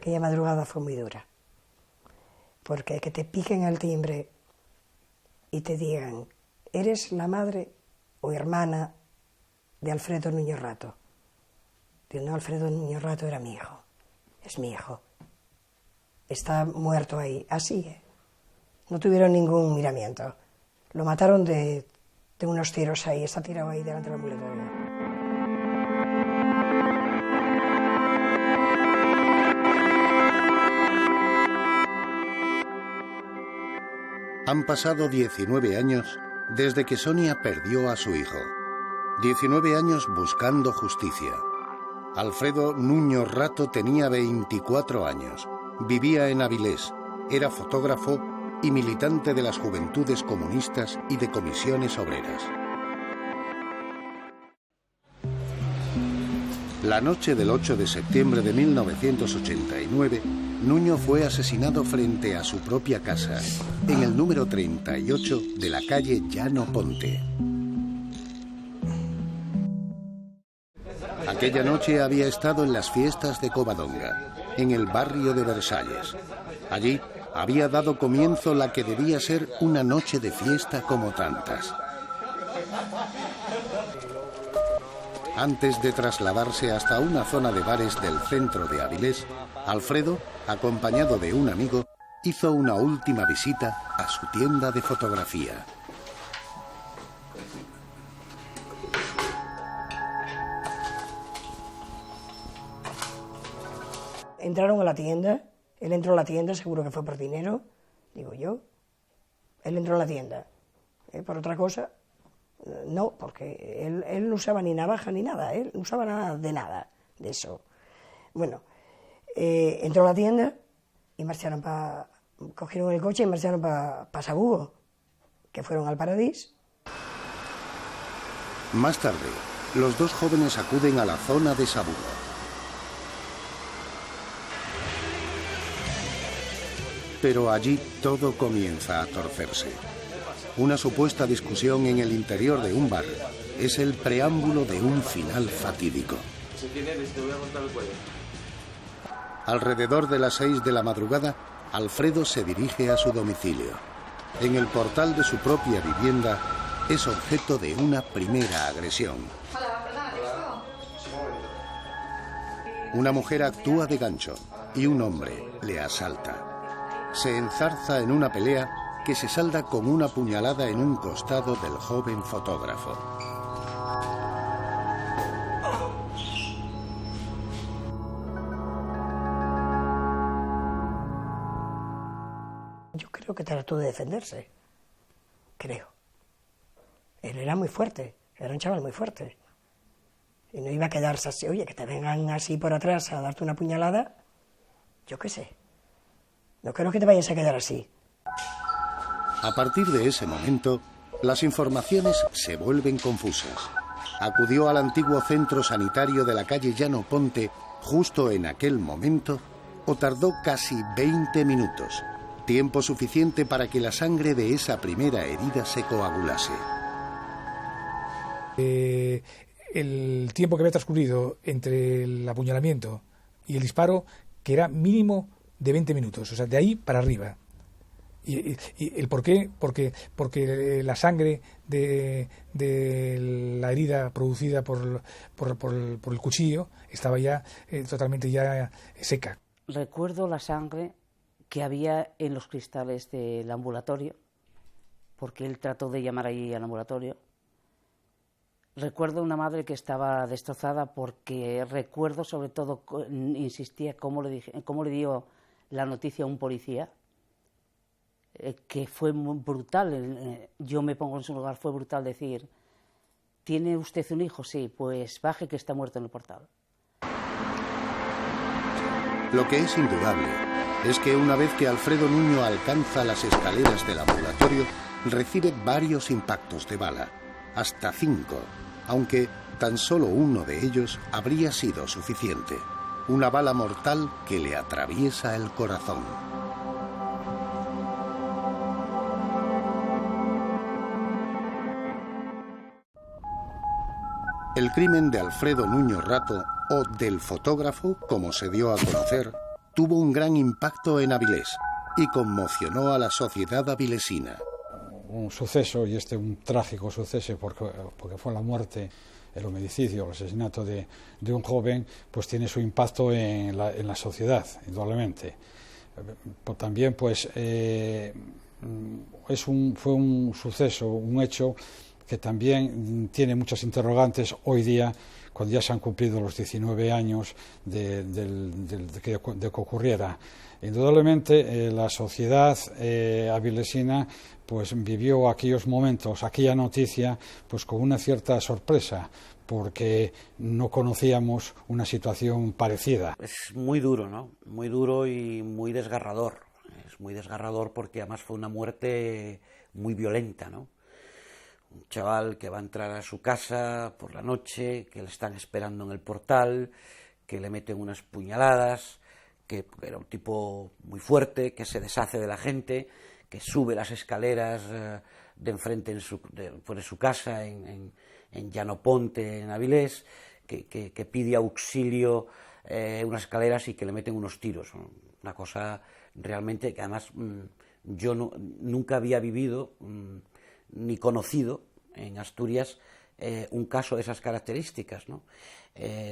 aquella madrugada fue muy dura, porque que te piquen al timbre y te digan, ¿eres la madre o hermana de Alfredo Nuño Rato? Digo, no, Alfredo Nuño Rato era mi hijo, es mi hijo. Está muerto ahí, así, no tuvieron ningún miramiento. Lo mataron de unos tiros ahí, está tirado ahí delante del ambulatorio. Han pasado 19 años desde que Sonia perdió a su hijo. 19 años buscando justicia. Alfredo Nuño Rato tenía 24 años. Vivía en Avilés. Era fotógrafo y militante de las Juventudes Comunistas y de comisiones obreras. La noche del 8 de septiembre de 1989, Nuño fue asesinado frente a su propia casa, en el número 38 de la calle Llano Ponte. Aquella noche había estado en las fiestas de Covadonga, en el barrio de Versalles. Allí había dado comienzo la que debía ser una noche de fiesta como tantas. Antes de trasladarse hasta una zona de bares del centro de Avilés, Alfredo, acompañado de un amigo, hizo una última visita a su tienda de fotografía. Entraron a la tienda, él entró a la tienda, seguro que fue por dinero, digo yo. Él entró a la tienda. Por otra cosa, no, porque él no usaba ni navaja ni nada, él no usaba nada de eso. Bueno, entró a la tienda y marcharon cogieron el coche y marcharon para Sabugo, que fueron al Paradís. Más tarde, los dos jóvenes acuden a la zona de Sabugo. Pero allí todo comienza a torcerse. Una supuesta discusión en el interior de un bar es el preámbulo de un final fatídico. Alrededor de las 6 de la madrugada, Alfredo se dirige a su domicilio. En el portal de su propia vivienda es objeto de una primera agresión. Una mujer actúa de gancho y un hombre le asalta. Se enzarza en una pelea que se salda con una puñalada en un costado del joven fotógrafo. Yo creo que trató de defenderse, creo. Él era muy fuerte, era un chaval muy fuerte. Y no iba a quedarse así, oye, que te vengan así por atrás a darte una puñalada, yo qué sé. No creo que te vayas a quedar así. A partir de ese momento, las informaciones se vuelven confusas. Acudió al antiguo centro sanitario de la calle Llano Ponte justo en aquel momento o tardó casi 20 minutos, tiempo suficiente para que la sangre de esa primera herida se coagulase. El tiempo que había transcurrido entre el apuñalamiento y el disparo, que era mínimo de 20 minutos, o sea, de ahí para arriba. ¿Y el por qué? Porque la sangre de la herida producida por el cuchillo estaba ya totalmente ya seca. Recuerdo la sangre que había en los cristales del ambulatorio, porque él trató de llamar allí al ambulatorio. Recuerdo una madre que estaba destrozada porque recuerdo, sobre todo, insistía cómo le dio la noticia a un policía, que fue muy brutal. Yo me pongo en su lugar, fue brutal decir, ¿tiene usted un hijo? Sí, pues baje que está muerto en el portal. Lo que es indudable es que una vez que Alfredo Nuño alcanza las escaleras del ambulatorio, recibe varios impactos de bala, hasta 5, aunque tan solo uno de ellos habría sido suficiente. Una bala mortal que le atraviesa el corazón. El crimen de Alfredo Nuño Rato, o del fotógrafo, como se dio a conocer, tuvo un gran impacto en Avilés y conmocionó a la sociedad avilesina. Un suceso, y un trágico suceso, porque fue la muerte, el homicidio, el asesinato de un joven, pues tiene su impacto en la sociedad, indudablemente. También, pues, fue un suceso, un hecho que también tiene muchas interrogantes hoy día, cuando ya se han cumplido los 19 años de que ocurriera. Indudablemente, la sociedad avilesina pues vivió aquellos momentos, aquella noticia, pues con una cierta sorpresa, porque no conocíamos una situación parecida. Es muy duro, ¿no? Muy duro y muy desgarrador. Es muy desgarrador porque además fue una muerte muy violenta, ¿no? Un chaval que va a entrar a su casa por la noche, que le están esperando en el portal, que le meten unas puñaladas, que era un tipo muy fuerte, que se deshace de la gente, que sube las escaleras de enfrente por su casa en Llanoponte, en Avilés, que pide auxilio unas escaleras y que le meten unos tiros. Una cosa realmente que además yo nunca había vivido ni conocido en Asturias un caso de esas características, ¿no?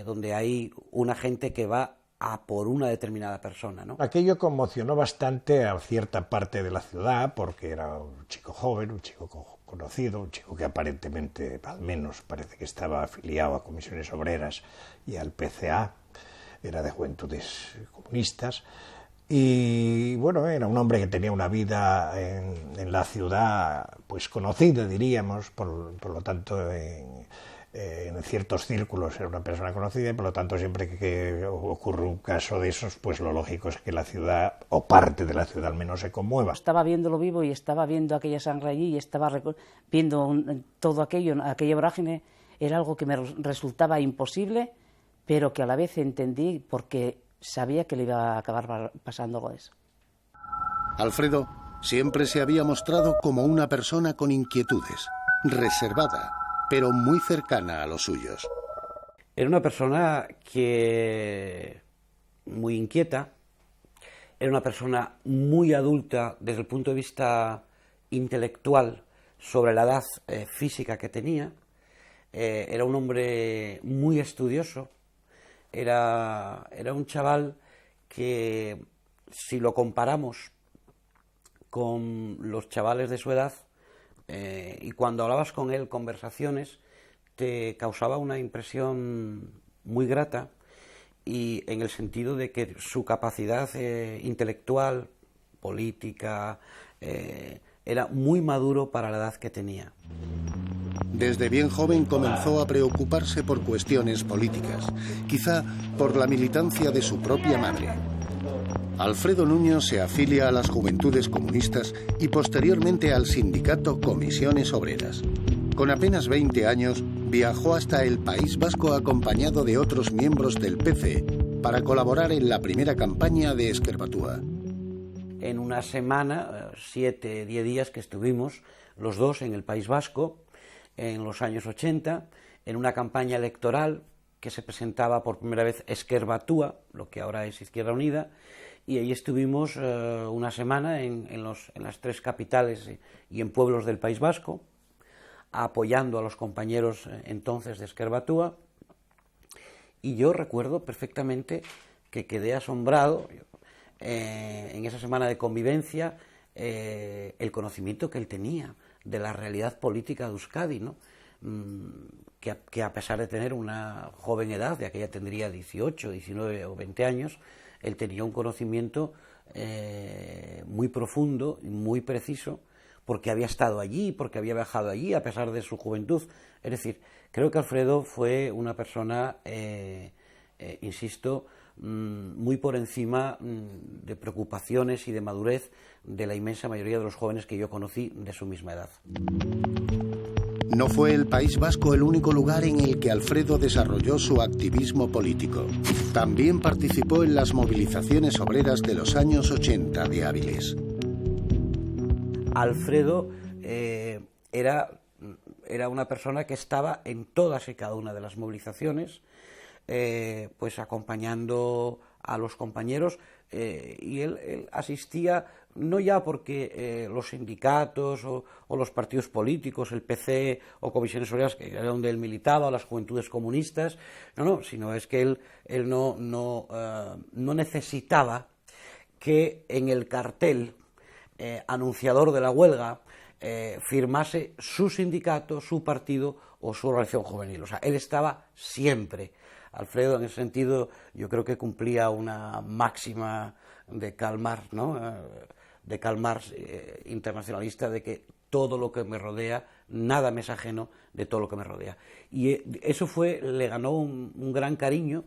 Donde hay una gente que va a por una determinada persona, ¿no? Aquello conmocionó bastante a cierta parte de la ciudad, porque era un chico joven, un chico conocido, un chico que aparentemente, al menos, parece que estaba afiliado a Comisiones Obreras y al PCA, era de Juventudes Comunistas, y bueno, era un hombre que tenía una vida en la ciudad, pues conocida, diríamos, por lo tanto, en ciertos círculos era una persona conocida, y por lo tanto siempre que ocurre un caso de esos, pues lo lógico es que la ciudad, o parte de la ciudad al menos, se conmueva. Estaba viéndolo vivo y estaba viendo aquella sangre allí y estaba viendo todo aquello, aquella vorágine. Era algo que me resultaba imposible, pero que a la vez entendí porque sabía que le iba a acabar pasando algo de eso. Alfredo siempre se había mostrado como una persona con inquietudes, reservada, pero muy cercana a los suyos. Era una persona que muy inquieta, era una persona muy adulta desde el punto de vista intelectual sobre la edad física que tenía, era un hombre muy estudioso, era un chaval que, si lo comparamos con los chavales de su edad, y cuando hablabas con él conversaciones, te causaba una impresión muy grata, y en el sentido de que su capacidad intelectual, política, era muy maduro para la edad que tenía. Desde bien joven comenzó a preocuparse por cuestiones políticas, quizá por la militancia de su propia madre. Alfredo Nuño se afilia a las Juventudes Comunistas y posteriormente al sindicato Comisiones Obreras. Con apenas 20 años viajó hasta el País Vasco acompañado de otros miembros del PC para colaborar en la primera campaña de Ezker-Batua. En una semana, 7, 10 días que estuvimos los dos en el País Vasco, en los años 80, en una campaña electoral que se presentaba por primera vez Ezker-Batua, lo que ahora es Izquierda Unida, y ahí estuvimos una semana en las 3 capitales y en pueblos del País Vasco, apoyando a los compañeros entonces de Ezker-Batua, y yo recuerdo perfectamente que quedé asombrado en esa semana de convivencia, el conocimiento que él tenía de la realidad política de Euskadi, ¿no? Que a pesar de tener una joven edad, de aquella tendría 18, 19 o 20 años, él tenía un conocimiento muy profundo y muy preciso, porque había estado allí, porque había viajado allí, a pesar de su juventud. Es decir, creo que Alfredo fue una persona, insisto, muy por encima de preocupaciones y de madurez de la inmensa mayoría de los jóvenes que yo conocí de su misma edad. No fue el País Vasco el único lugar en el que Alfredo desarrolló su activismo político. También participó en las movilizaciones obreras de los años 80 de Avilés. Alfredo era una persona que estaba en todas y cada una de las movilizaciones, pues acompañando a los compañeros, y él asistía no ya porque los sindicatos o los partidos políticos, el PC o Comisiones Obreras, que era donde él militaba, o las Juventudes Comunistas, no, sino es que él no necesitaba que en el cartel anunciador de la huelga firmase su sindicato, su partido o su organización juvenil. O sea, él estaba siempre. Alfredo, en ese sentido, yo creo que cumplía una máxima de Karl Marx, ¿no? De Karl Marx, internacionalista, de que todo lo que me rodea, nada me es ajeno de todo lo que me rodea. Y eso le ganó un gran cariño,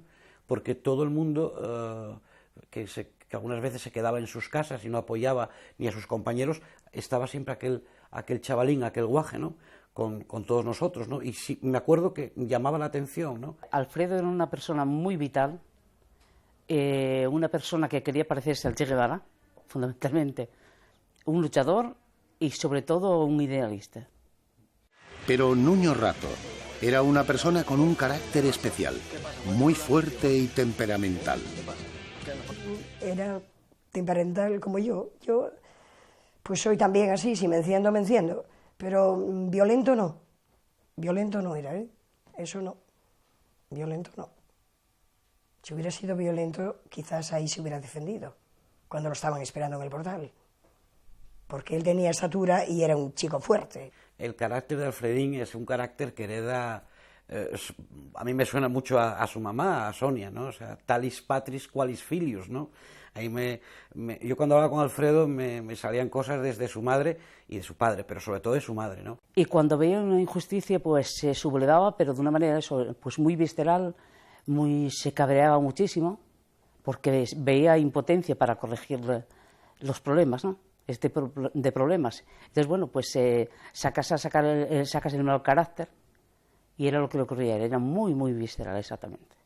porque todo el mundo que algunas veces se quedaba en sus casas y no apoyaba ni a sus compañeros, estaba siempre aquel chavalín, aquel guaje, ¿no? Con todos nosotros, ¿no? Y sí, me acuerdo que llamaba la atención, ¿no? Alfredo era una persona muy vital, una persona que quería parecerse al Che Guevara, fundamentalmente, un luchador y sobre todo un idealista. Pero Nuño Rato era una persona con un carácter especial, muy fuerte y temperamental. Era temperamental como yo. Yo pues soy también así, si me enciendo, me enciendo. Pero violento no era, ¿eh? Eso no, violento no. Si hubiera sido violento, quizás ahí se hubiera defendido, cuando lo estaban esperando en el portal, porque él tenía estatura y era un chico fuerte. El carácter de Alfredín es un carácter que hereda, a mí me suena mucho a su mamá, a Sonia, ¿no? O sea, talis patris qualis filius, ¿no? Ahí yo cuando hablaba con Alfredo me salían cosas desde su madre y de su padre, pero sobre todo de su madre, ¿no? Y cuando veía una injusticia, pues se sublevaba, pero de una manera pues muy visceral, se cabreaba muchísimo, porque veía impotencia para corregir los problemas, ¿no? De problemas. Entonces, bueno, pues sacas el mal carácter, y era lo que le ocurría, era muy, muy visceral, exactamente.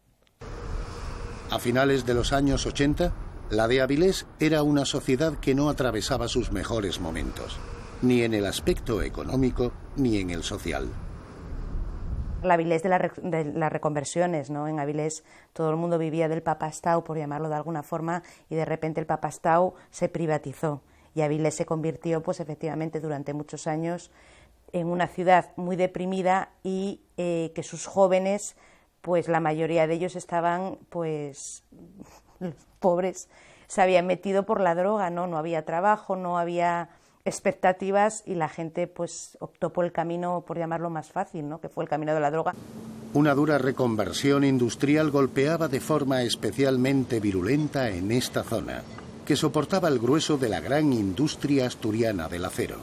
A finales de los años 80, la de Avilés era una sociedad que no atravesaba sus mejores momentos, ni en el aspecto económico ni en el social. La Avilés de las reconversiones, ¿no? En Avilés todo el mundo vivía del papastau, por llamarlo de alguna forma, y de repente el papastau se privatizó y Avilés se convirtió, pues efectivamente, durante muchos años en una ciudad muy deprimida y que sus jóvenes, pues la mayoría de ellos estaban, pues pobres, se habían metido por la droga, ¿no? No había trabajo, no había expectativas y la gente pues optó por el camino, por llamarlo más fácil, ¿no? Que fue el camino de la droga. Una dura reconversión industrial golpeaba de forma especialmente virulenta en esta zona, que soportaba el grueso de la gran industria asturiana del acero.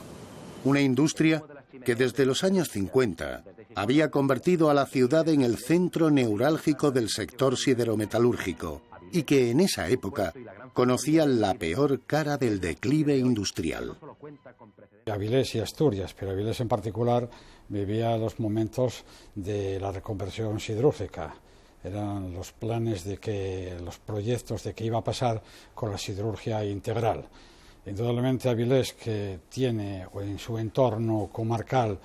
Una industria que desde los años 50 había convertido a la ciudad en el centro neurálgico del sector siderometalúrgico y que en esa época conocía la peor cara del declive industrial. Avilés y Asturias, pero Avilés en particular vivía los momentos de la reconversión siderúrgica. Eran los planes los proyectos de qué iba a pasar con la siderurgia integral. Indudablemente Avilés, que tiene en su entorno comarcal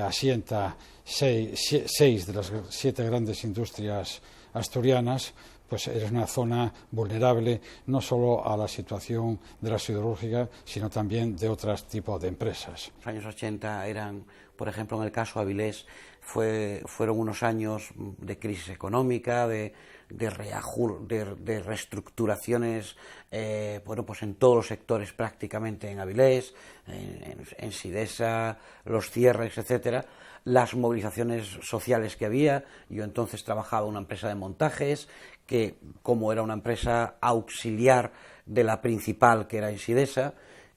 asienta seis de las 7 grandes industrias asturianas, pues es una zona vulnerable no solo a la situación de la siderúrgica, sino también de otros tipos de empresas. Los años 80 eran, por ejemplo, en el caso Avilés, fueron unos años de crisis económica, de reestructuraciones, bueno, pues en todos los sectores prácticamente en Avilés, en Sidesa, los cierres, etcétera, las movilizaciones sociales que había. Yo entonces trabajaba en una empresa de montajes que, como era una empresa auxiliar de la principal, que era en Sidesa,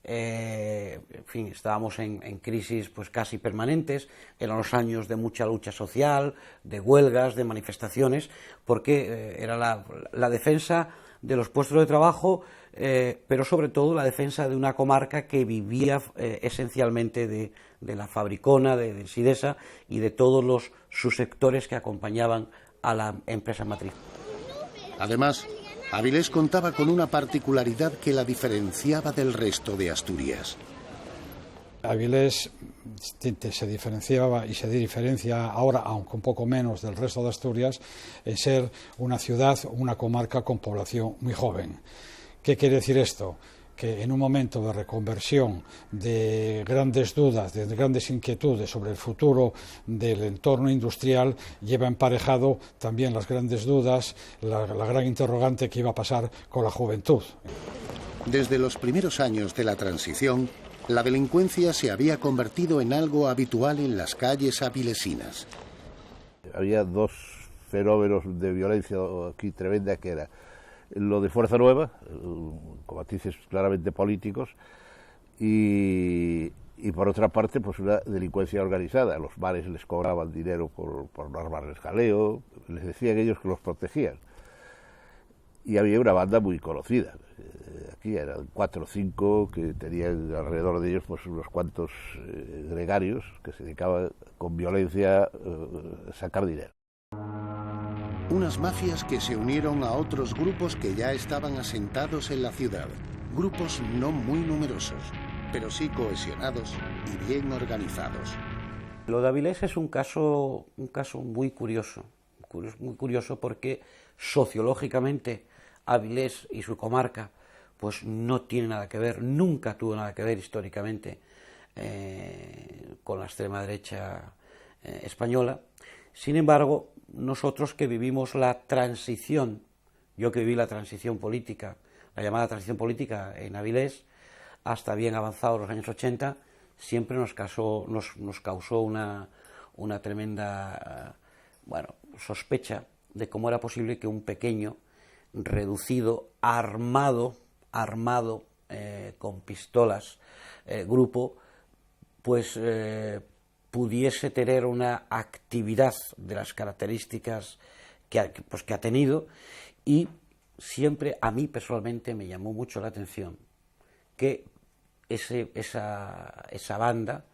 en fin, estábamos en crisis pues casi permanentes. Eran los años de mucha lucha social, de huelgas, de manifestaciones, porque era la defensa de los puestos de trabajo, pero sobre todo la defensa de una comarca que vivía esencialmente de la fabricona, de Sidesa y de todos los subsectores que acompañaban a la empresa matriz. Además, Avilés contaba con una particularidad que la diferenciaba del resto de Asturias. Avilés se diferenciaba y se diferencia ahora, aunque un poco menos, del resto de Asturias, en ser una ciudad, una comarca con población muy joven, ¿Qué quiere decir esto? Que en un momento de reconversión, de grandes dudas, de grandes inquietudes sobre el futuro del entorno industrial, lleva emparejado también las grandes dudas, la gran interrogante que iba a pasar con la juventud. Desde los primeros años de la transición, la delincuencia se había convertido en algo habitual en las calles avilesinas. Había dos fenómenos de violencia aquí tremenda, que era lo de Fuerza Nueva, con matices claramente políticos, y por otra parte pues una delincuencia organizada. Los bares les cobraban dinero por no armarles jaleo, les decían ellos que los protegían. Y había una banda muy conocida, aquí eran 4 o 5 que tenían alrededor de ellos pues unos cuantos gregarios que se dedicaban con violencia a sacar dinero. Unas mafias que se unieron a otros grupos que ya estaban asentados en la ciudad. Grupos no muy numerosos, pero sí cohesionados y bien organizados. Lo de Avilés es un caso muy curioso porque sociológicamente Avilés y su comarca pues no tiene nada que ver, nunca tuvo nada que ver históricamente con la extrema derecha española. Sin embargo, nosotros que vivimos la transición, yo que viví la transición política, la llamada transición política en Avilés, hasta bien avanzados los años 80, siempre nos causó una tremenda sospecha de cómo era posible que un pequeño, reducido, armado con pistolas, grupo, pues pudiese tener una actividad de las características que ha tenido. Y siempre a mí personalmente me llamó mucho la atención que esa banda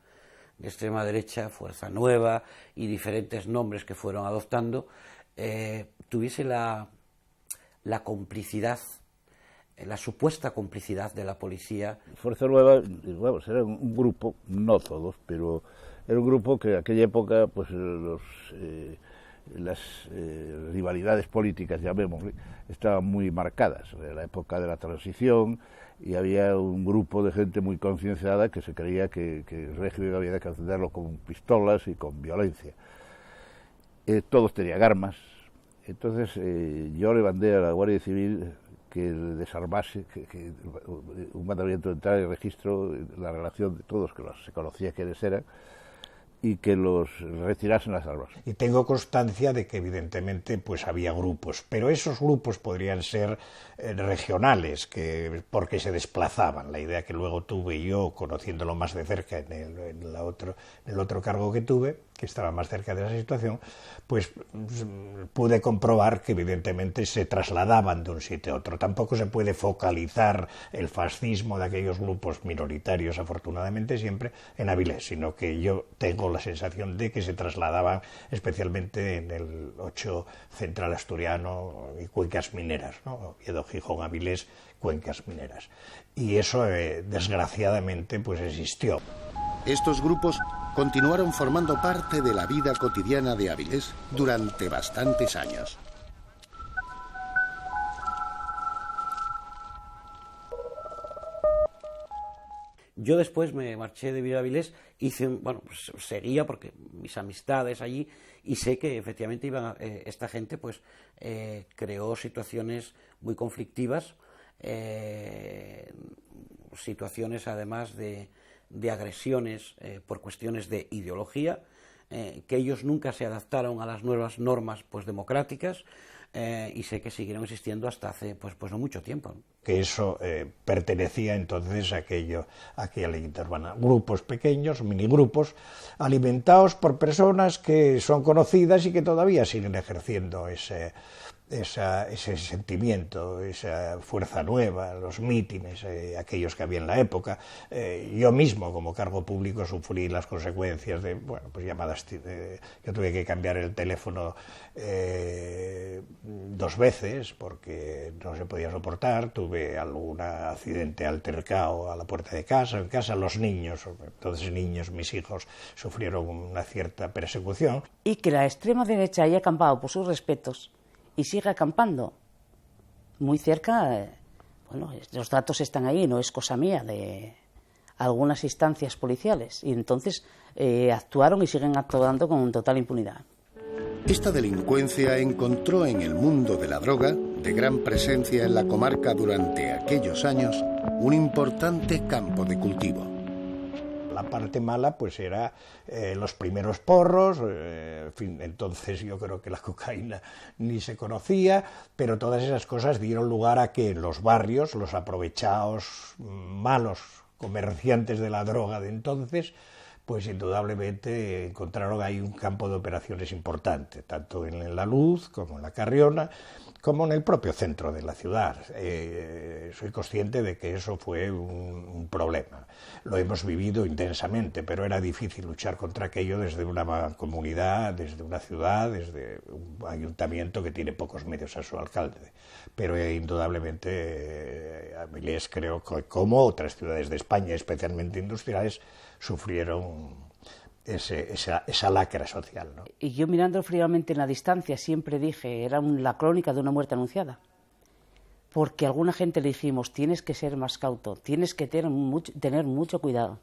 de extrema derecha, Fuerza Nueva y diferentes nombres que fueron adoptando, tuviese la complicidad, la supuesta complicidad de la policía. Fuerza Nueva, vamos, era un grupo, no todos, pero era un grupo que en aquella época pues las rivalidades políticas, llamémosle, estaban muy marcadas. Era la época de la transición y había un grupo de gente muy concienciada que se creía que el régimen había que atenderlo con pistolas y con violencia. Todos tenían armas. Entonces yo le mandé a la Guardia Civil que desarmase, que un mandamiento de entrar y registro, la relación de todos, que se conocía quiénes eran, y que los retirasen las armas. Y tengo constancia de que evidentemente pues había grupos, pero esos grupos podrían ser regionales, porque se desplazaban. La idea que luego tuve yo, conociéndolo más de cerca en el otro cargo que tuve, que estaba más cerca de esa situación, pues pude comprobar que evidentemente se trasladaban de un sitio a otro. Tampoco se puede focalizar el fascismo de aquellos grupos minoritarios, afortunadamente siempre, en Avilés, sino que yo tengo la sensación de que se trasladaban especialmente en el 8 central asturiano y cuencas mineras, ¿no? Oviedo, Gijón, Avilés, cuencas mineras. Y eso, desgraciadamente, pues existió. Estos grupos continuaron formando parte de la vida cotidiana de Avilés durante bastantes años. Yo después me marché de vivir a Avilés, pues seguía porque mis amistades allí, y sé que efectivamente esta gente pues creó situaciones muy conflictivas, situaciones además de agresiones por cuestiones de ideología, que ellos nunca se adaptaron a las nuevas normas pues democráticas, y sé que siguieron existiendo hasta hace pues no mucho tiempo, ¿no? Que eso pertenecía entonces a aquella ley interurbana. Grupos pequeños, minigrupos, alimentados por personas que son conocidas y que todavía siguen ejerciendo ese sentimiento, esa fuerza nueva, los mítines, aquellos que había en la época. Yo mismo, como cargo público, sufrí las consecuencias de, pues llamadas. Yo tuve que cambiar el teléfono 2 veces porque no se podía soportar. Tuve algún accidente altercado a la puerta de casa. En casa los niños, entonces mis hijos, sufrieron una cierta persecución. Y que la extrema derecha haya acampado por sus respetos y sigue acampando muy cerca, Bueno, los datos están ahí, no es cosa mía, de algunas instancias policiales, y entonces actuaron y siguen actuando con total impunidad. Esta delincuencia encontró en el mundo de la droga, de gran presencia en la comarca durante aquellos años, un importante campo de cultivo. La parte mala pues era los primeros porros, en fin, entonces yo creo que la cocaína ni se conocía, pero todas esas cosas dieron lugar a que en los barrios los aprovechados malos comerciantes de la droga de entonces, pues indudablemente encontraron ahí un campo de operaciones importante, tanto en La Luz como en La Carriona, como en el propio centro de la ciudad. Soy consciente de que eso fue un problema. Lo hemos vivido intensamente, pero era difícil luchar contra aquello desde una comunidad, desde una ciudad, desde un ayuntamiento que tiene pocos medios a su alcalde. Pero indudablemente Avilés, creo que como otras ciudades de España, especialmente industriales, sufrieron esa lacra social, ¿no? Y yo, mirando fríamente en la distancia, siempre dije, era la crónica de una muerte anunciada. Porque a alguna gente le dijimos, tienes que ser más cauto, tienes que tener mucho cuidado.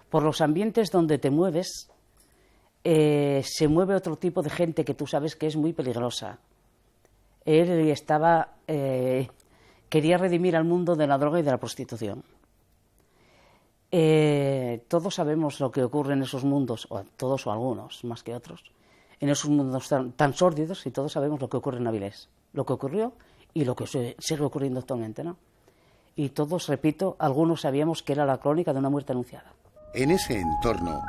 Por los ambientes donde te mueves, se mueve otro tipo de gente que tú sabes que es muy peligrosa. Él quería redimir al mundo de la droga y de la prostitución. Todos sabemos lo que ocurre en esos mundos, o todos o algunos, más que otros, en esos mundos tan sórdidos, y todos sabemos lo que ocurre en Avilés, lo que ocurrió y lo que sigue ocurriendo actualmente, ¿no? Y todos, repito, algunos sabíamos que era la crónica de una muerte anunciada. En ese entorno,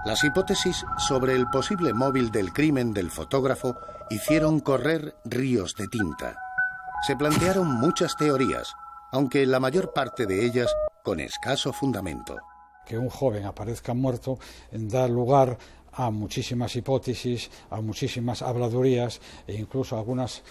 las hipótesis sobre el posible móvil del crimen del fotógrafo hicieron correr ríos de tinta. Se plantearon muchas teorías, aunque la mayor parte de ellas con escaso fundamento. Que un joven aparezca muerto da lugar a muchísimas hipótesis, a muchísimas habladurías e incluso algunas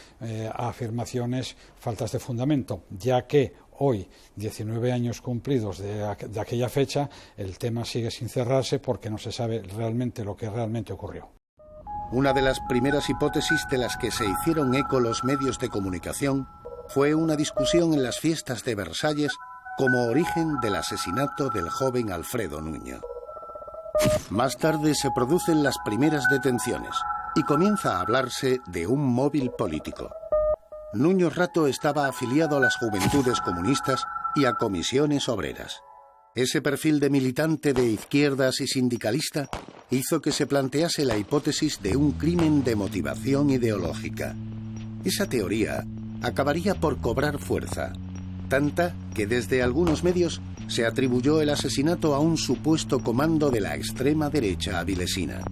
afirmaciones faltas de fundamento, ya que hoy, 19 años cumplidos de aquella fecha, el tema sigue sin cerrarse porque no se sabe realmente lo que realmente ocurrió. Una de las primeras hipótesis de las que se hicieron eco los medios de comunicación fue una discusión en las fiestas de Versalles como origen del asesinato del joven Alfredo Nuño. Más tarde se producen las primeras detenciones y comienza a hablarse de un móvil político. Nuño Rato estaba afiliado a las Juventudes Comunistas y a comisiones obreras. Ese perfil de militante de izquierdas y sindicalista hizo que se plantease la hipótesis de un crimen de motivación ideológica. Esa teoría acabaría por cobrar fuerza, tanta que desde algunos medios se atribuyó el asesinato a un supuesto comando de la extrema derecha avilesina.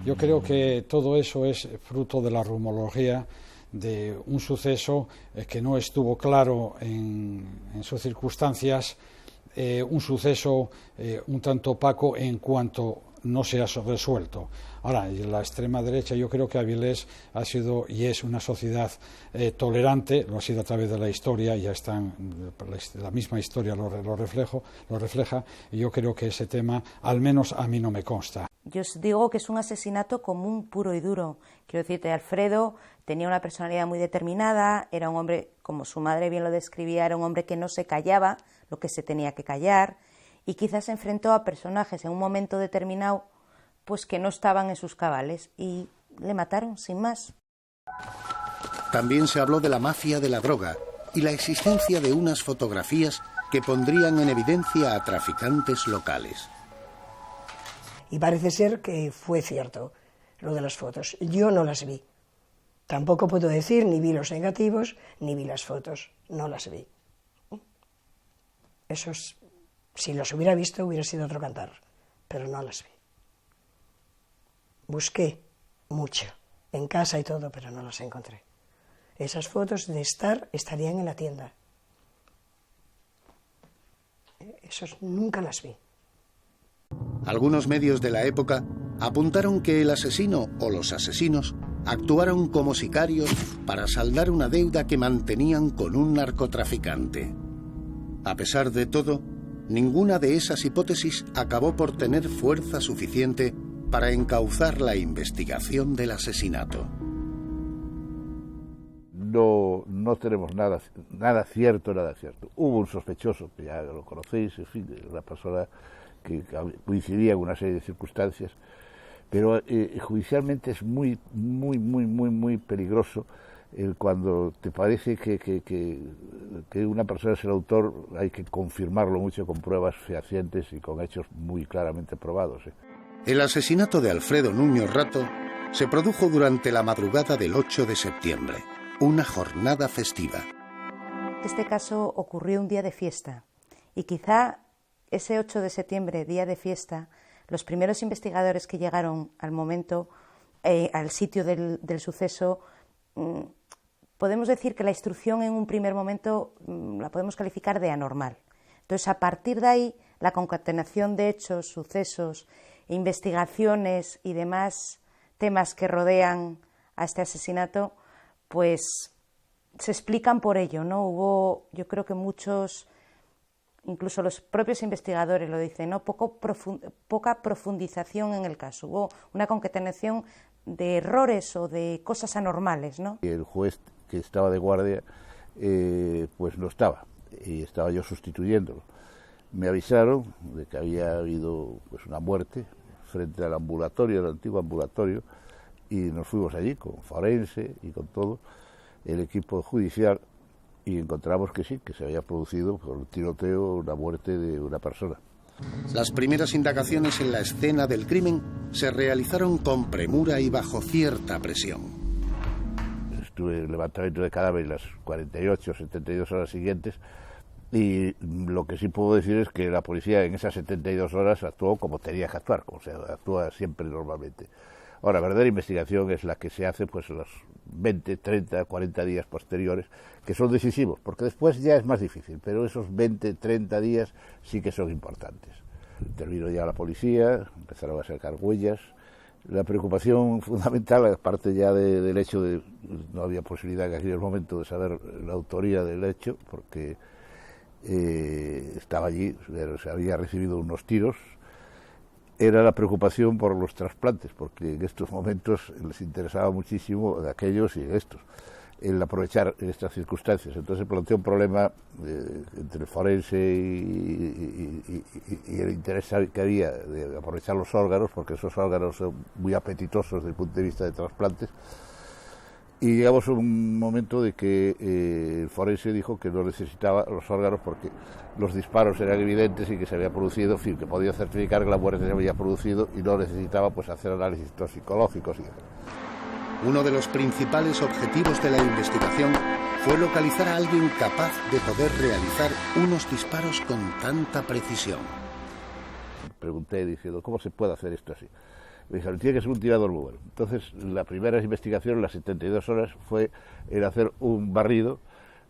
Yo creo que todo eso es fruto de la rumorología de un suceso que no estuvo claro en sus circunstancias, un suceso un tanto opaco en cuanto no se ha resuelto. Ahora, la extrema derecha, yo creo que Avilés ha sido y es una sociedad tolerante, lo ha sido a través de la historia, ya están, la misma historia lo refleja, y yo creo que ese tema, al menos a mí no me consta. Yo os digo que es un asesinato común, puro y duro. Quiero decirte, Alfredo tenía una personalidad muy determinada, era un hombre, como su madre bien lo describía, era un hombre que no se callaba lo que se tenía que callar, y quizás se enfrentó a personajes en un momento determinado pues que no estaban en sus cabales y le mataron sin más. También se habló de la mafia de la droga y la existencia de unas fotografías que pondrían en evidencia a traficantes locales. Y parece ser que fue cierto lo de las fotos. Yo no las vi. Tampoco puedo decir, ni vi los negativos, ni vi las fotos. No las vi. Esos, si los hubiera visto, hubiera sido otro cantar. Pero no las vi. Busqué mucho, en casa y todo, pero no las encontré. Esas fotos de estarían en la tienda. Esos nunca las vi. Algunos medios de la época apuntaron que el asesino o los asesinos actuaron como sicarios para saldar una deuda que mantenían con un narcotraficante. A pesar de todo, ninguna de esas hipótesis acabó por tener fuerza suficiente para encauzar la investigación del asesinato. no tenemos nada cierto. Hubo un sospechoso, que ya lo conocéis, en fin, una persona que coincidía en una serie de circunstancias, pero judicialmente es muy peligroso cuando te parece que una persona es el autor. Hay que confirmarlo mucho con pruebas fehacientes y con hechos muy claramente probados. El asesinato de Alfredo Nuño Rato se produjo durante la madrugada del 8 de septiembre, una jornada festiva. Este caso ocurrió un día de fiesta y quizá ese 8 de septiembre, día de fiesta, los primeros investigadores que llegaron al momento, al sitio del suceso, podemos decir que la instrucción en un primer momento la podemos calificar de anormal. Entonces, a partir de ahí, la concatenación de hechos, sucesos, investigaciones y demás temas que rodean a este asesinato, pues se explican por ello, ¿no? Hubo, yo creo que muchos, incluso los propios investigadores lo dicen, ¿no? Poca profundización en el caso. Hubo una concatenación de errores o de cosas anormales, ¿no? El juez que estaba de guardia, pues no estaba, y estaba yo sustituyéndolo. Me avisaron de que había habido pues una muerte frente al ambulatorio, el antiguo ambulatorio, y nos fuimos allí con forense y con todo el equipo judicial, y encontramos que sí, que se había producido por un tiroteo una muerte de una persona. Las primeras indagaciones en la escena del crimen se realizaron con premura y bajo cierta presión. Estuve en el levantamiento de cadáver las 48 o 72 horas siguientes, y lo que sí puedo decir es que la policía en esas 72 horas actuó como tenía que actuar, como se actúa siempre normalmente. Ahora, la verdadera investigación es la que se hace pues los 20, 30, 40 días posteriores, que son decisivos, porque después ya es más difícil, pero esos 20, 30 días sí que son importantes. Intervino ya la policía, empezaron a sacar huellas. La preocupación fundamental, aparte ya del hecho de no había posibilidad en aquel momento de saber la autoría del hecho, porque estaba allí, se había recibido unos tiros, era la preocupación por los trasplantes, porque en estos momentos les interesaba muchísimo de aquellos y de estos, el aprovechar estas circunstancias. Entonces se planteó un problema entre el forense y el interés que había de aprovechar los órganos, porque esos órganos son muy apetitosos desde el punto de vista de trasplantes. Y llegamos a un momento de que el forense dijo que no necesitaba los órganos porque los disparos eran evidentes y que se había producido, en fin, que podía certificar que la muerte se había producido y no necesitaba pues hacer análisis toxicológicos. Uno de los principales objetivos de la investigación fue localizar a alguien capaz de poder realizar unos disparos con tanta precisión. Pregunté diciendo, ¿cómo se puede hacer esto así? Me dijeron, tiene que ser un tirador muy bueno. Entonces, la primera investigación, en las 72 horas, fue el hacer un barrido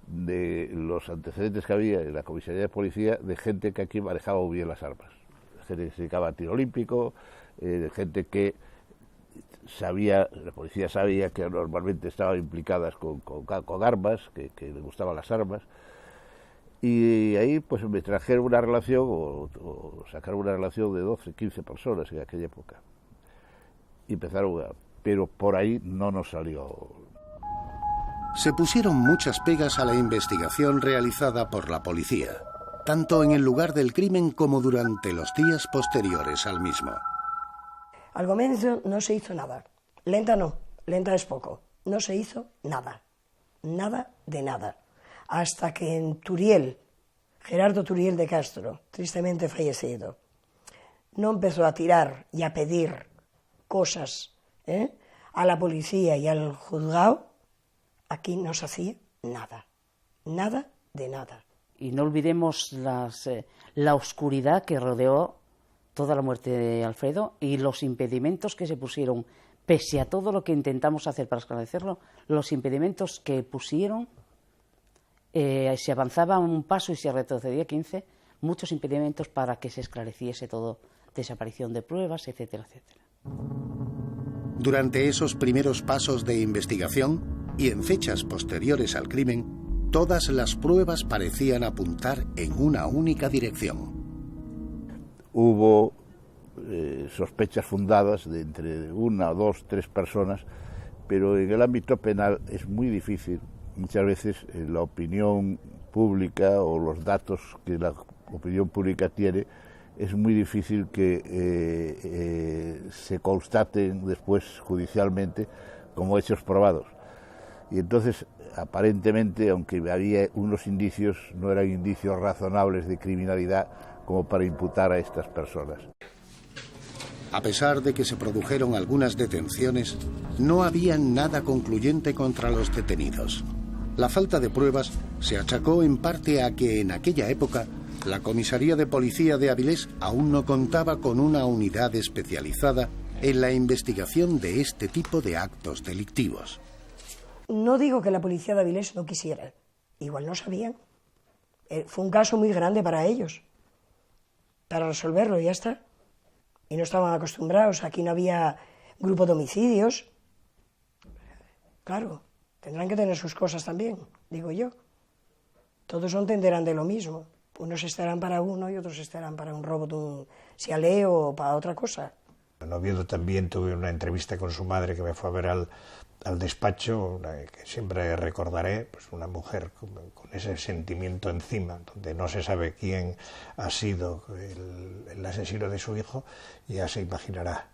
de los antecedentes que había en la comisaría de policía de gente que aquí manejaba muy bien las armas. Gente que se dedicaba a tiro olímpico, gente que sabía, la policía sabía que normalmente estaban implicadas con armas, que les gustaban las armas. Y ahí pues me trajeron una relación, o sacaron una relación de 12, 15 personas en aquella época. Y empezaron pero por ahí no nos salió. Se pusieron muchas pegas a la investigación realizada por la policía, tanto en el lugar del crimen como durante los días posteriores al mismo. Al comienzo no se hizo nada. Lenta no, lenta es poco. No se hizo nada, nada de nada. Hasta que en Turiel, Gerardo Turiel de Castro, tristemente fallecido, no empezó a tirar y a pedir cosas a la policía y al juzgado, aquí no se hacía nada, nada de nada. Y no olvidemos la oscuridad que rodeó toda la muerte de Alfredo y los impedimentos que se pusieron, pese a todo lo que intentamos hacer para esclarecerlo, los impedimentos que pusieron, se avanzaba un paso y se retrocedía 15, muchos impedimentos para que se esclareciese todo, desaparición de pruebas, etcétera, etcétera. Durante esos primeros pasos de investigación y en fechas posteriores al crimen, todas las pruebas parecían apuntar en una única dirección. Hubo sospechas fundadas de entre 1, 2, 3 personas, pero en el ámbito penal es muy difícil muchas veces la opinión pública o los datos que la opinión pública tiene es muy difícil que se constaten después judicialmente como hechos probados. Y entonces, aparentemente, aunque había unos indicios, no eran indicios razonables de criminalidad como para imputar a estas personas. A pesar de que se produjeron algunas detenciones, no había nada concluyente contra los detenidos. La falta de pruebas se achacó en parte a que en aquella época la Comisaría de Policía de Avilés aún no contaba con una unidad especializada en la investigación de este tipo de actos delictivos. No digo que la policía de Avilés no quisiera, igual no sabían. Fue un caso muy grande para ellos, para resolverlo y ya está. Y no estaban acostumbrados, aquí no había grupo de homicidios. Claro, tendrán que tener sus cosas también, digo yo. Todos no entenderán de lo mismo. Unos estarán para uno y otros estarán para un robo de un sialeo o para otra cosa. En Oviedo también tuve una entrevista con su madre que me fue a ver al despacho, que siempre recordaré, pues una mujer con ese sentimiento encima, donde no se sabe quién ha sido el asesino de su hijo, ya se imaginará.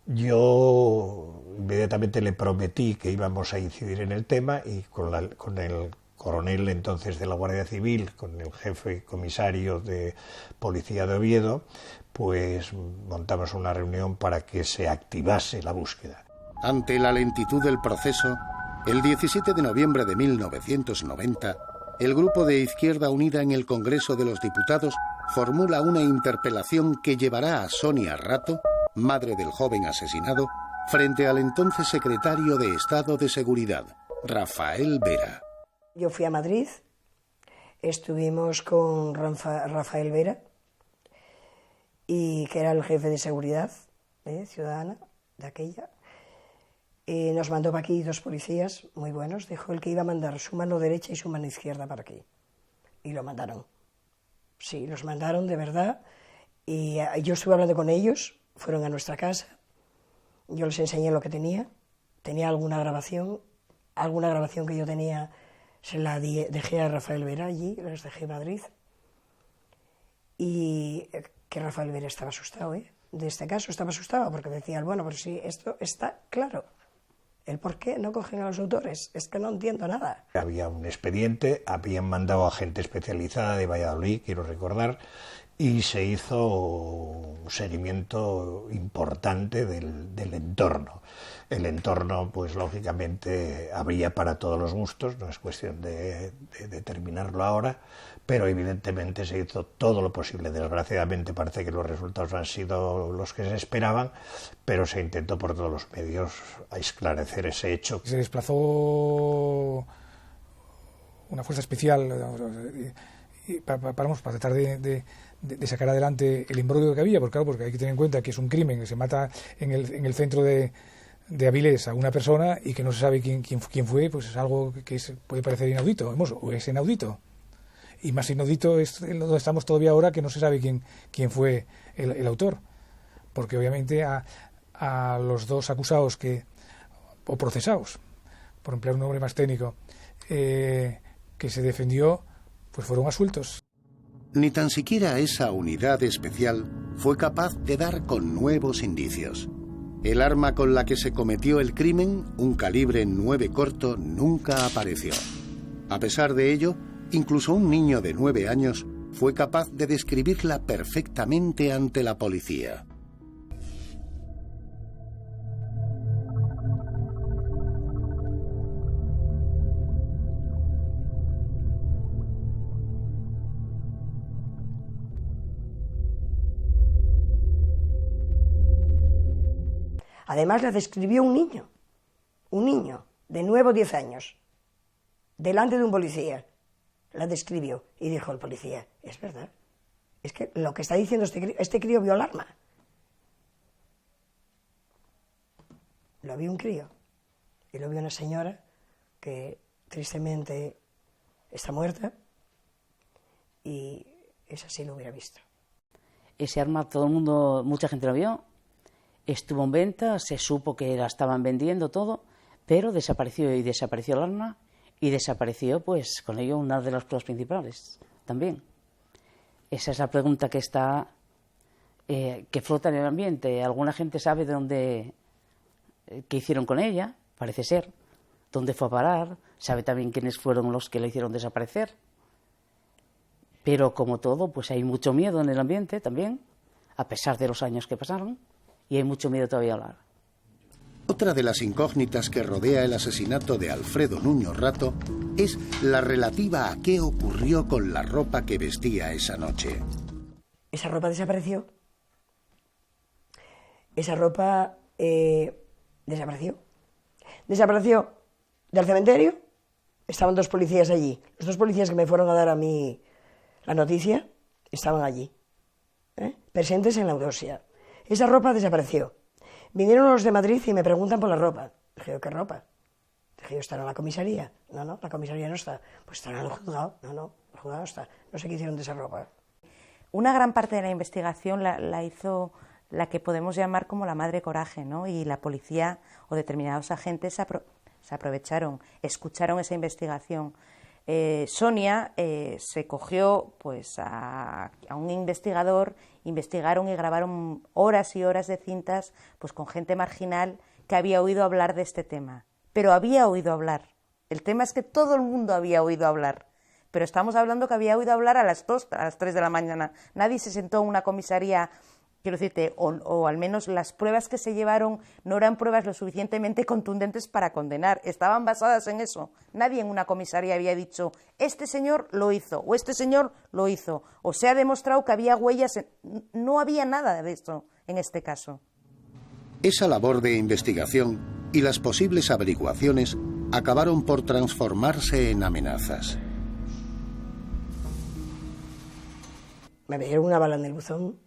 Yo inmediatamente le prometí que íbamos a incidir en el tema y con el coronel entonces de la Guardia Civil, con el jefe comisario de Policía de Oviedo, pues montamos una reunión para que se activase la búsqueda. Ante la lentitud del proceso, el 17 de noviembre de 1990, el grupo de Izquierda Unida en el Congreso de los Diputados formula una interpelación que llevará a Sonia Rato, madre del joven asesinado, frente al entonces secretario de Estado de Seguridad, Rafael Vera. Yo fui a Madrid, estuvimos con Rafael Vera, y que era el jefe de seguridad ciudadana de aquella. Nos mandó para aquí 2 policías muy buenos, dijo el que iba a mandar su mano derecha y su mano izquierda para aquí. Y lo mandaron. Sí, los mandaron de verdad. Y yo estuve hablando con ellos, fueron a nuestra casa, yo les enseñé lo que tenía alguna grabación que yo tenía, se la dejé a Rafael Vera allí, les dejé en Madrid. Y que Rafael Vera estaba asustado, de este caso estaba asustado, porque decían, bueno, pero si esto está claro, el por qué no cogen a los autores, es que no entiendo nada. Había un expediente, habían mandado a gente especializada de Valladolid, quiero recordar, y se hizo un seguimiento importante del entorno. El entorno, pues lógicamente, habría para todos los gustos, no es cuestión de determinarlo ahora, pero evidentemente se hizo todo lo posible. Desgraciadamente parece que los resultados han sido los que se esperaban, pero se intentó por todos los medios a esclarecer ese hecho. Se desplazó una fuerza especial para tratar de sacar adelante el imbroglio que había, porque hay que tener en cuenta que es un crimen, que se mata en el centro de Avilés a una persona y que no se sabe quién fue, pues es algo que puede parecer inaudito, o es inaudito. Y más inaudito es donde estamos todavía ahora, que no se sabe quién fue el autor, porque obviamente a los 2 acusados o procesados, por emplear un nombre más técnico, que se defendió, pues fueron absueltos. Ni tan siquiera esa unidad especial fue capaz de dar con nuevos indicios. El arma con la que se cometió el crimen, un calibre 9 corto, nunca apareció. A pesar de ello, incluso un niño de 9 años fue capaz de describirla perfectamente ante la policía. Además la describió un niño de 9 o 10 años, delante de un policía. La describió y dijo el policía, es verdad, es que lo que está diciendo este crío vio el arma. Lo vio un crío y lo vio una señora que tristemente está muerta y esa sí lo hubiera visto. Ese arma todo el mundo, mucha gente lo vio, estuvo en venta, se supo que la estaban vendiendo todo, pero desapareció el arma y desapareció pues con ello una de las pruebas principales también. Esa es la pregunta que está que flota en el ambiente. Alguna gente sabe de dónde, qué hicieron con ella, parece ser, dónde fue a parar, sabe también quiénes fueron los que la hicieron desaparecer. Pero como todo, pues hay mucho miedo en el ambiente también, a pesar de los años que pasaron, y hay mucho miedo todavía a hablar. Otra de las incógnitas que rodea el asesinato de Alfredo Nuño Rato es la relativa a qué ocurrió con la ropa que vestía esa noche. Esa ropa desapareció. Esa ropa desapareció. Desapareció del cementerio. Estaban 2 policías allí. Los 2 policías que me fueron a dar a mí la noticia estaban allí, presentes en la autopsia. Esa ropa desapareció. Vinieron los de Madrid y me preguntan por la ropa. Dije yo, ¿qué ropa? Dije yo, ¿estará en la comisaría? No, la comisaría no está. Pues estará en el juzgado. No, el juzgado está. No sé qué hicieron de esa ropa. Una gran parte de la investigación la hizo la que podemos llamar como la madre coraje, ¿no? Y la policía o determinados agentes se aprovecharon, escucharon esa investigación. Sonia se cogió pues a un investigador, investigaron y grabaron horas y horas de cintas pues con gente marginal que había oído hablar de este tema, pero había oído hablar. El tema es que todo el mundo había oído hablar, pero estamos hablando que había oído hablar a las 2, a las 3 de la mañana. Nadie se sentó en una comisaría, quiero decirte, o al menos las pruebas que se llevaron no eran pruebas lo suficientemente contundentes para condenar, estaban basadas en eso. Nadie en una comisaría había dicho, este señor lo hizo, o este señor lo hizo, o se ha demostrado que había huellas. No había nada de esto en este caso. Esa labor de investigación y las posibles averiguaciones acabaron por transformarse en amenazas. Me metieron una bala en el buzón.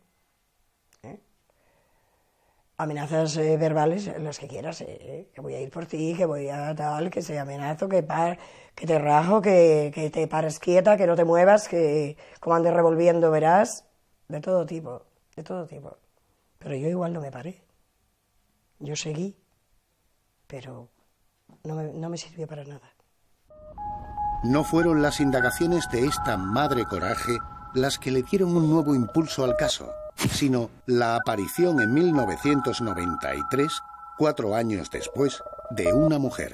Amenazas verbales, las que quieras, que voy a ir por ti, que voy a tal, que se amenazo, que te rajo, que te pares quieta, que no te muevas, que como andes revolviendo verás, de todo tipo. Pero yo igual no me paré. Yo seguí, pero no me sirvió para nada. No fueron las indagaciones de esta madre coraje las que le dieron un nuevo impulso al caso, sino la aparición en 1993, 4 años después, de una mujer,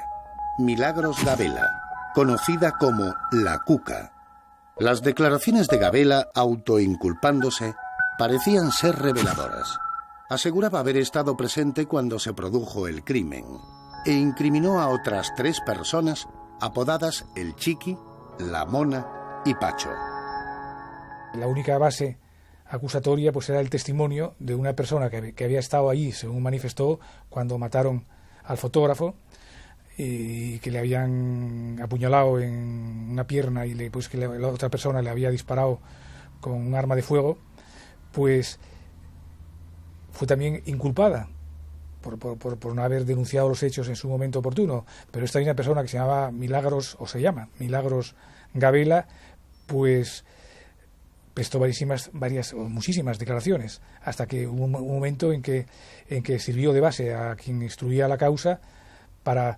Milagros Gabela, conocida como La Cuca. Las declaraciones de Gabela, autoinculpándose, parecían ser reveladoras. Aseguraba haber estado presente cuando se produjo el crimen e incriminó a otras 3 personas apodadas El Chiqui, La Mona y Pacho. La única base acusatoria pues era el testimonio de una persona que había estado allí, según manifestó, cuando mataron al fotógrafo y que le habían apuñalado en una pierna y pues que la otra persona le había disparado con un arma de fuego, pues fue también inculpada por no haber denunciado los hechos en su momento oportuno. Pero esta misma persona que se llama Milagros, o se llama Milagros Gabela, pues prestó muchísimas declaraciones, hasta que hubo un momento en que sirvió de base a quien instruía la causa para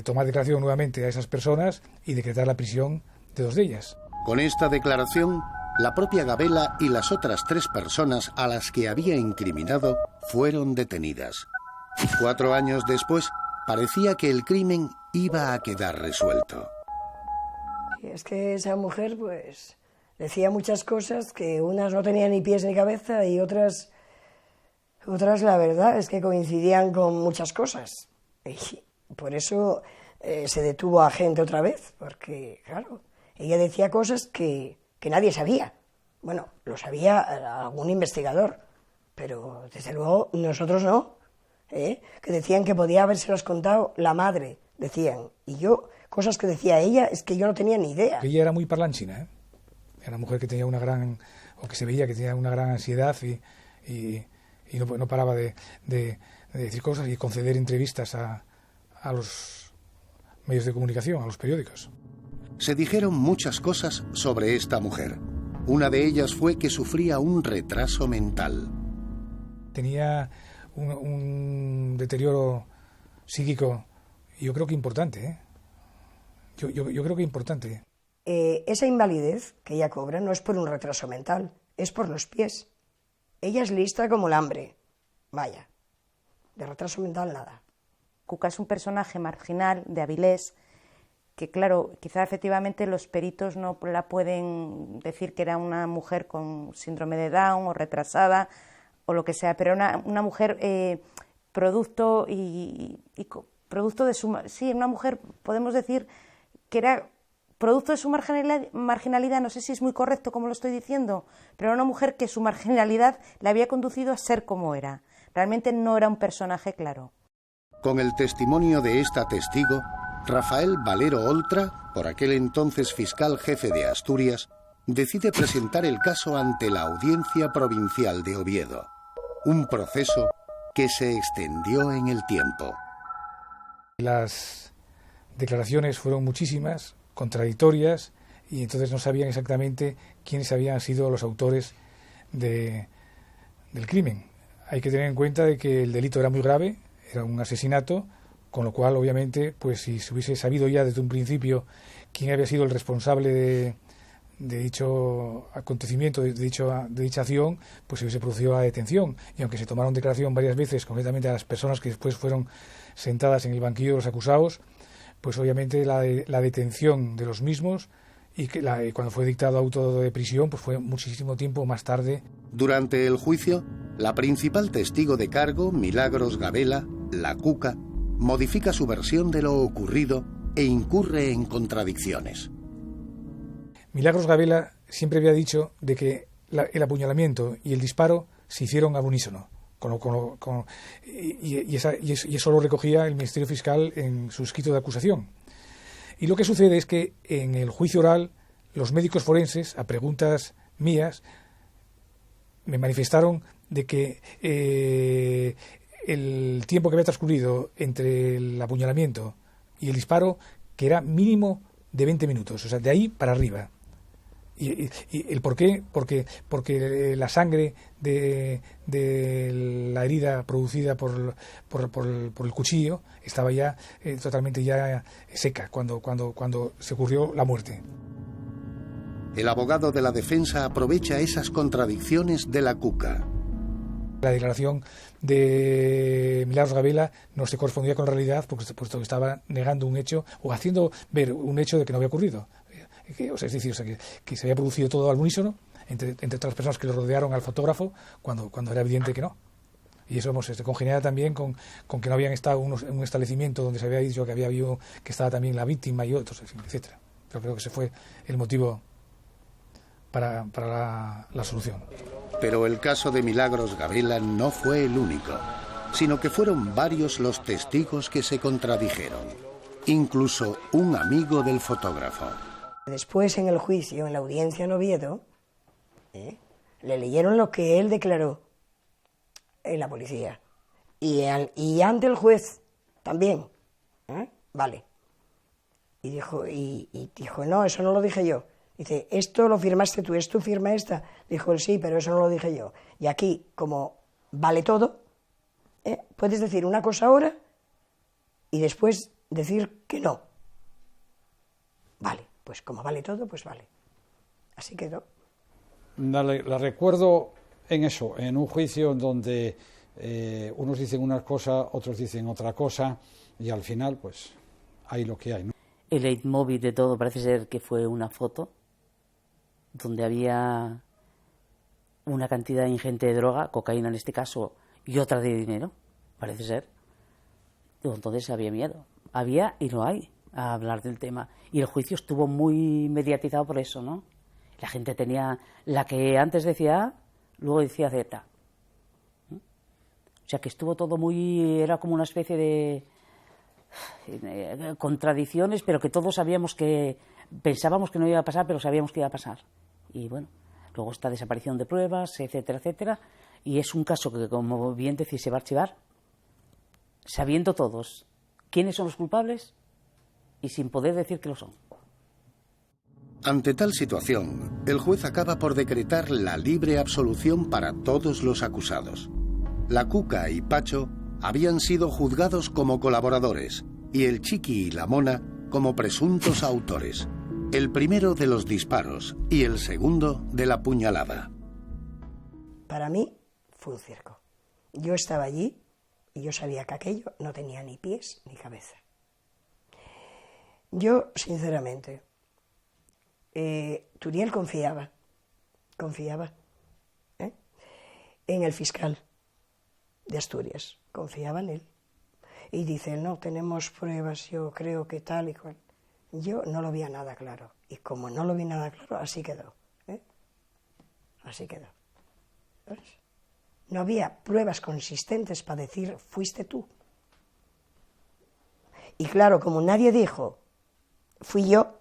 tomar declaración nuevamente a esas personas y decretar la prisión de 2 de ellas. Con esta declaración, la propia Gabela y las otras 3 personas a las que había incriminado fueron detenidas. 4 años después, parecía que el crimen iba a quedar resuelto. Es que esa mujer, pues, decía muchas cosas que unas no tenían ni pies ni cabeza y otras la verdad es que coincidían con muchas cosas. Y por eso se detuvo a gente otra vez, porque, claro, ella decía cosas que nadie sabía. Bueno, lo sabía algún investigador, pero desde luego nosotros no. Que decían que podía habérselos contado la madre, decían. Y yo, cosas que decía ella, es que yo no tenía ni idea. Ella era muy parlanchina, ¿eh? Era una mujer que tenía o que se veía que tenía una gran ansiedad y no paraba de decir cosas y conceder entrevistas a los medios de comunicación, a los periódicos. Se dijeron muchas cosas sobre esta mujer. Una de ellas fue que sufría un retraso mental. Tenía un deterioro psíquico, yo creo que importante, yo creo que es importante. Esa invalidez que ella cobra no es por un retraso mental, es por los pies. Ella es lista como el hambre. Vaya, de retraso mental nada. Cuca es un personaje marginal de Avilés que, claro, quizá efectivamente los peritos no la pueden decir que era una mujer con síndrome de Down o retrasada o lo que sea, pero era una mujer producto de su... Sí, una mujer, podemos decir que era producto de su marginalidad, no sé si es muy correcto como lo estoy diciendo, pero era una mujer que su marginalidad la había conducido a ser como era. Realmente no era un personaje claro. Con el testimonio de esta testigo, Rafael Valero Oltra, por aquel entonces fiscal jefe de Asturias, decide presentar el caso ante la Audiencia Provincial de Oviedo. Un proceso que se extendió en el tiempo. Las declaraciones fueron muchísimas, contradictorias, y entonces no sabían exactamente quiénes habían sido los autores del crimen. Hay que tener en cuenta de que el delito era muy grave, era un asesinato, con lo cual, obviamente, pues si se hubiese sabido ya desde un principio quién había sido el responsable de dicho acontecimiento, de dicha acción, pues se hubiese producido la detención. Y aunque se tomaron declaración varias veces, concretamente a las personas que después fueron sentadas en el banquillo de los acusados, pues obviamente la detención de los mismos y que cuando fue dictado auto de prisión, pues fue muchísimo tiempo más tarde. Durante el juicio, la principal testigo de cargo, Milagros Gabela, la Cuca, modifica su versión de lo ocurrido e incurre en contradicciones. Milagros Gabela siempre había dicho de que el apuñalamiento y el disparo se hicieron al unísono. Y eso lo recogía el Ministerio Fiscal en su escrito de acusación. Y lo que sucede es que en el juicio oral los médicos forenses, a preguntas mías, me manifestaron de que el tiempo que había transcurrido entre el apuñalamiento y el disparo, que era mínimo de 20 minutos, o sea, de ahí para arriba. ¿Y el por qué? Porque la sangre de la herida producida por el cuchillo estaba ya totalmente ya seca cuando se ocurrió la muerte. El abogado de la defensa aprovecha esas contradicciones de la Cuca. La declaración de Milagros Gabela no se correspondía con la realidad, puesto que estaba negando un hecho o haciendo ver un hecho de que no había ocurrido. Es decir, que se había producido todo al unísono entre todas las personas que lo rodearon al fotógrafo cuando era evidente que no. Y eso se congeniaba también con que no habían estado en un establecimiento donde se había dicho que había habido que estaba también la víctima y otros, etcétera. Yo creo que ese fue el motivo para la solución. Pero el caso de Milagros Gabela no fue el único, sino que fueron varios los testigos que se contradijeron, incluso un amigo del fotógrafo. Después, en el juicio, en la audiencia en Oviedo, le leyeron lo que él declaró en la policía. Y ante el juez también. Vale. Y dijo, no, eso no lo dije yo. Dice, esto lo firmaste tú, ¿es tu firma esta? Dijo él, sí, pero eso no lo dije yo. Y aquí, como vale todo, puedes decir una cosa ahora y después decir que no. Vale. Pues como vale todo, pues vale. Así quedó. La recuerdo en eso, en un juicio donde unos dicen una cosa, otros dicen otra cosa, y al final, pues, hay lo que hay, ¿no? El leitmotiv de todo parece ser que fue una foto donde había una cantidad ingente de droga, cocaína en este caso, y otra de dinero, parece ser. Entonces había miedo. Había y no hay a hablar del tema. Y el juicio estuvo muy mediatizado por eso, ¿no? La gente tenía... La que antes decía A, luego decía Z. O sea, que estuvo todo muy... Era como una especie de contradicciones, pero que todos sabíamos que... Pensábamos que no iba a pasar, pero sabíamos que iba a pasar. Y bueno, luego esta desaparición de pruebas, etcétera, etcétera. Y es un caso que, como bien decís, se va a archivar, sabiendo todos quiénes son los culpables y sin poder decir que lo son. Ante tal situación, el juez acaba por decretar la libre absolución para todos los acusados. La Cuca y Pacho habían sido juzgados como colaboradores y el Chiqui y la Mona como presuntos autores. El primero de los disparos y el segundo de la puñalada. Para mí fue un circo. Yo estaba allí y yo sabía que aquello no tenía ni pies ni cabeza. Yo, sinceramente, Turiel confiaba en el fiscal de Asturias, confiaba en él. Y dice, no tenemos pruebas, yo creo que tal y cual. Yo no lo veía nada claro. Y como no lo vi nada claro, así quedó. Así quedó. ¿Ves? No había pruebas consistentes para decir, fuiste tú. Y claro, como nadie dijo, fui yo,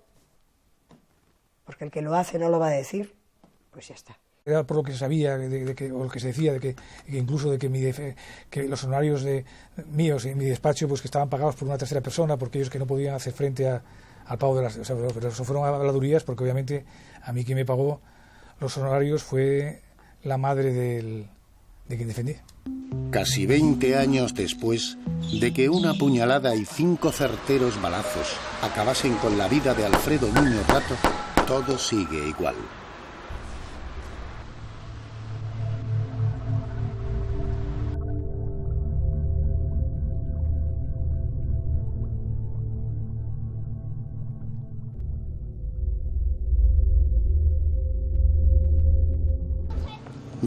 porque el que lo hace no lo va a decir, pues ya está. Era por lo que se sabía, o lo que se decía, de que incluso de que los honorarios míos en mi despacho, pues que estaban pagados por una tercera persona, porque ellos que no podían hacer frente al pago de las... O sea, pero eso fueron habladurías, porque obviamente a mí quien me pagó los honorarios fue la madre de quien defendí. Casi 20 años después de que una puñalada y 5 certeros balazos acabasen con la vida de Alfredo Núñez Rato, todo sigue igual.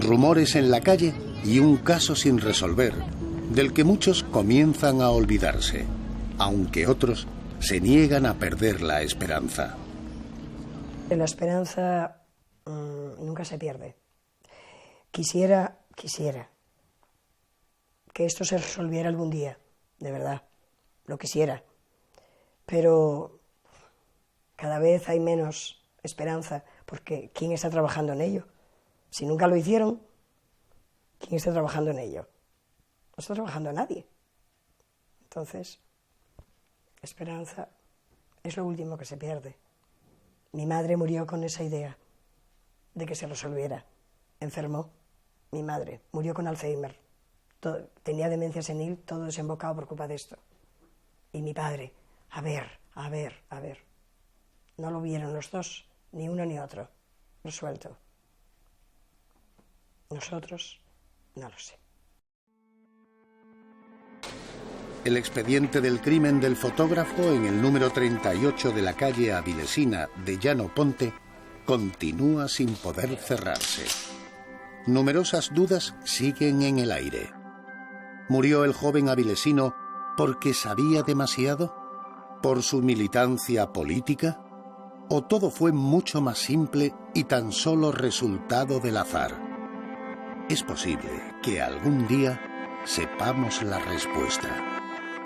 Rumores en la calle y un caso sin resolver, del que muchos comienzan a olvidarse, aunque otros se niegan a perder la esperanza. La esperanza nunca se pierde. Quisiera que esto se resolviera algún día, de verdad, lo quisiera. Pero cada vez hay menos esperanza, porque ¿quién está trabajando en ello? Si nunca lo hicieron, ¿quién está trabajando en ello? No está trabajando nadie. Entonces, esperanza es lo último que se pierde. Mi madre murió con esa idea de que se resolviera. Enfermó. Mi madre murió con Alzheimer. Tenía demencia senil, todo desembocado por culpa de esto. Y mi padre, a ver. No lo vieron los dos, ni uno ni otro. Resuelto. Nosotros, no lo sé. El expediente del crimen del fotógrafo en el número 38 de la calle Avilesina de Llano Ponte continúa sin poder cerrarse. Numerosas dudas siguen en el aire. ¿Murió el joven avilesino porque sabía demasiado? ¿Por su militancia política? ¿O todo fue mucho más simple y tan solo resultado del azar? Es posible que algún día sepamos la respuesta.